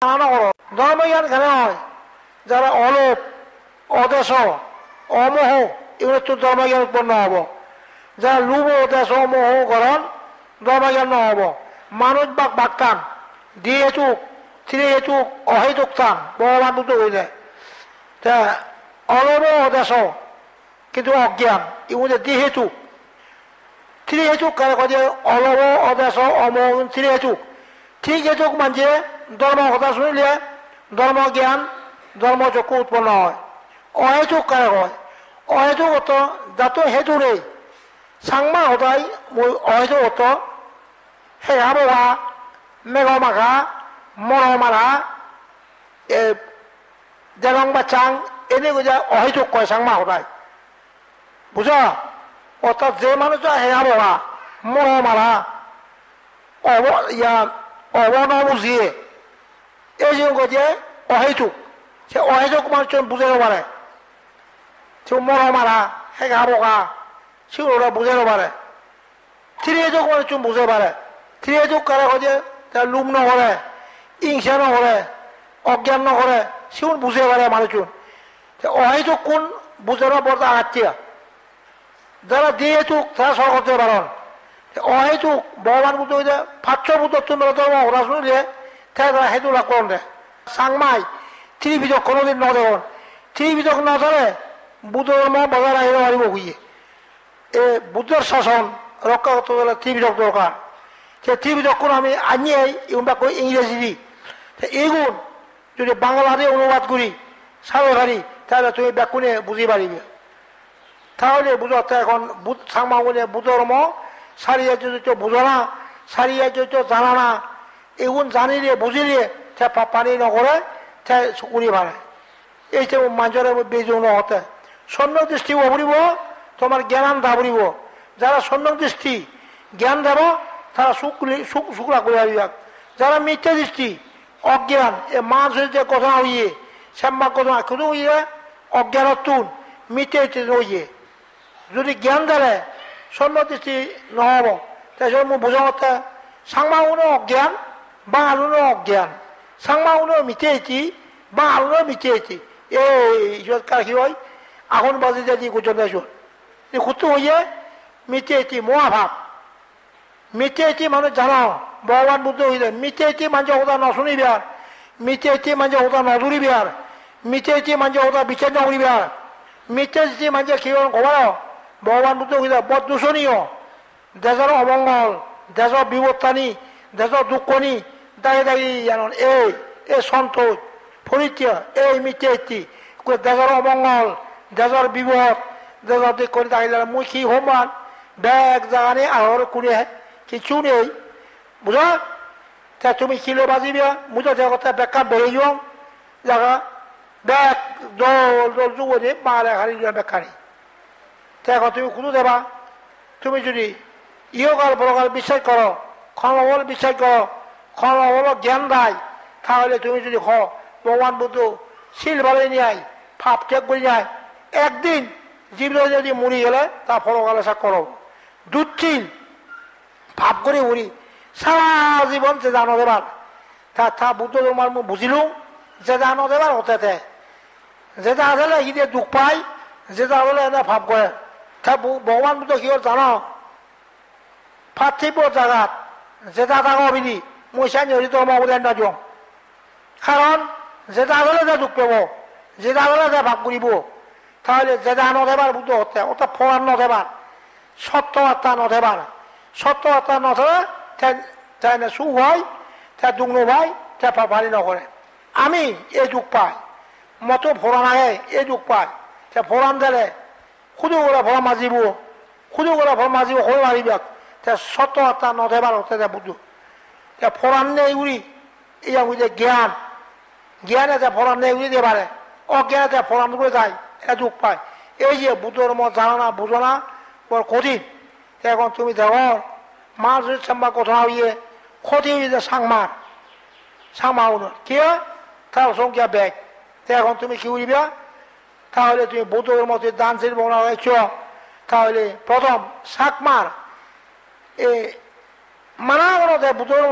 ধর্মজ্ঞান কেন হয়? যারা অলোপ, অদেশ, অমোহ, এগুলো তো ধর্মজ্ঞান উৎপন্ন হব। যারা লুভ, দেশ, মোহ করণ, ধর্মজ্ঞান নহব। মানুষ বাক বাক্তান দিয়ে হেতুক, থ্রি হেতুক, অহেতুক টান ভগবান বুদ্ধ হয়ে যায়। তা অলোভ অদেশ কিন্তু অজ্ঞান এগুলো দিয়ে হেতুক। থ্রি হেতুক কারে কয়ে অলোভ অদেশ অমোহ থ্রি হেতুক। ঠিক হেতুক মানে ধর্ম কথা শুনিলে ধর্ম জ্ঞান ধর্মচক্ষু উৎপন্ন হয়। অহেতুক কারে কয়? অহেতুক অর্থ যাতে হেতু নেই সাংমা হতাই অহেতুক অর্থ হে আবহাওয়া মেঘ মাখা মর মারা দেরং বা চাং এনে গোজা অহেতুক কয় সাংমা হতাই বুঝা। অর্থাৎ যে মানুষ হে আবহাওয়া মর মারা অবন বুঝিয়ে এই যে গিয়ে অহেতুক সে অহেতুক মানুষ বুঝাতে পারে। সে মর মারা হে আবহাওয়া সেগুলো বুঝাতে পারে। থ্রি হেতুক মানুষ বুঝে পারে। থ্রি হেতুক কারে হয়ে তার লুম নকরে, হিংসা নকরে, অজ্ঞান নকরে, সেগুলো বুঝে পারে মানুষজন। অহেতুক কোন বুঝানোর পর আঘাতিয়া যারা দিয়ে হেতুক তারা সর করতে পারেন। অহেতুক ভগবান বুদ্ধ হইতে পাঁচশো বুদ্ধ তোমরা ধর্ম ওরা শুনলে তারা হেতু লাভ করেন দেয় সাংমাই ত্রিবিধক কোনোদিন ন দেখুন। ত্রিবিধক ন ধরে বুদ্ধ ধর্ম বজায় রাখতে পারিব হইয়ে এ বুদ্ধের শাসন রক্ষা করতে গেলে ত্রিবিধক দরকার। সে ত্রিবিধক কোন আমি আনিয়ে এগুলা কই ইংরেজি দিই এইগুণ যদি বাংলাতে অনুবাদ করি সারে পারি তাহলে তুমি ব্যাকুণে বুঝি পারিবে। তাহলে বুঝো এখন সাংমা বলে বুদ্ধ ধর্ম সারিয়া যদি বুঝো না সারিয়া যদি জানা না এগুন জানিলে বুঝিলে সে পানি নকরে সে শুকুনি ভাড়ে এই যে মানুষের বেজন হতে সৈন্য দৃষ্টি অবরিব তোমার জ্ঞান দাবরিব। যারা সৈন্য দৃষ্টি জ্ঞান দেব তারা শুক্লা করে আসবে। যারা মিথ্যা দৃষ্টি অজ্ঞান এ মানুষের যে কথা হইয়ে শ্যাম্বা কথা শুধু হইয়ে অজ্ঞান তুন মিথ্যে হইয়ে যদি জ্ঞান দেয় সৈন্য দৃষ্টি নহব। তাই মই বোঝা কথা সাংমা উনো অজ্ঞান বা আলুনো অজ্ঞান সাংমা উনো মিথ্যে হয়েছি বা আলুনো মিথ্যে হয়েছি এই কার কি হয় আগুন বাজি যাচ্ছি গোচর এই কুতু হইয়ে মিথ্যে হয়েছি মহাভাব মিথ্যে হয়েছি মানুষ জানো ভগবান বুদ্ধ হইলে মিথ্যে হয়েছি মানুষ ওটা ন শুনিবার মিথ্যে হয়েছি মানুষ ওটা ন ধরিবার মিথ্যে হয়েছি মানুষ ওটা বিচার ন করিবার মিথ্যে হয়েছি মানুষ কি খবর ভগবান বুদ্ধ হইলে বদ দূষণীয় দেশের অমঙ্গল দেশের বিবর্তানি দেশের দুঃখনি দাঁড়িয়ে দাঁড়িয়ে জানেন এই সন্তোষ ফরিত্য এই মিথ্যে হয়েছি দেশের অমঙ্গল দেশের বিপদ দেশের দিক করে দাঁড়িয়ে মুই কি হমান ব্যাগ জাগানে আহর করে কিছু নেই বুঝা। তা তুমি কিলো বাজিবা মুঝে যে কথা বেকার বেড়ে যাও জায়গা ব্যাগ দল দল যুগে মারে হারি বেকারি এখন তুমি কোনো দেবা। তুমি যদি ইহকাল পরকাল বিশ্বাস করো ক্ষমবল বিশ্বাস করো ক্ষমবল জ্ঞান দেয় তাহলে তুমি যদি ভগবান বুদ্ধ শিল ভাবে নিয়ে ফাপ ত্যাগ করে যায় একদিন জীবন যদি মরি গেলে তা পরকালে সা করো দুধছিল ভাব করে উড়ি সারা জীবন যে জানো দেবার তা বুদ্ধ তোমার বুঝিলু যে জানো দেবার হতে যেটা আসলে সি দুঃখ পায় যেটা আসলে এনে ভাব করে তা ভগবান বুদ্ধ কি জানো পার্থিব জায়গাত যেটা থাকো বিধি মই চাই নিহত মহোদয় নাজং কারণ যেটা আসলে যে দুঃখ পাব যেটা আসলে যে ভাব করিব তাহলে যেটা নথেবার বুদ্ধ হতে অর্থাৎ ফরান নথেবার সত্য আত্মা নথেবার সত্য আত্মা নথলে তাই না সুখ হয় তা দুঃখ নভাই তা পাপারি নকরে। আমি এই দুঃখ পাই মতো ফোরান আহে এই দুঃখ পাই তা ফোরান দিলে খুদু করে ফোরা মাজিব খুদু করে ফোরা মাজিব হয়ে মারিবাক তা সত্য আত্মা নথেবার হতে বুদ্ধ তা ফোরান নেই উড়ি এই বুঝে জ্ঞান জ্ঞানে যা ফোরান নেই উড়ি দিয়ে পারে অজ্ঞানে যা ফোরান করে যায় এটা দুঃখ পায়। এই যে বুদ্ধর মত জানা না বুঝো না বড় কঠিন। এখন তুমি দেখো মাছ সাম্বা কথা হইয়ে ক্ষতি হয়ে যায় সাংমা উনো কি তার সংখ্যা ব্যাগ এখন তুমি কি উড়িবা তাহলে তুমি বুদ্ধর মতে দান শিল্প হয়েছ তাহলে প্রথম শাকমার এ মানা বুদ্ধর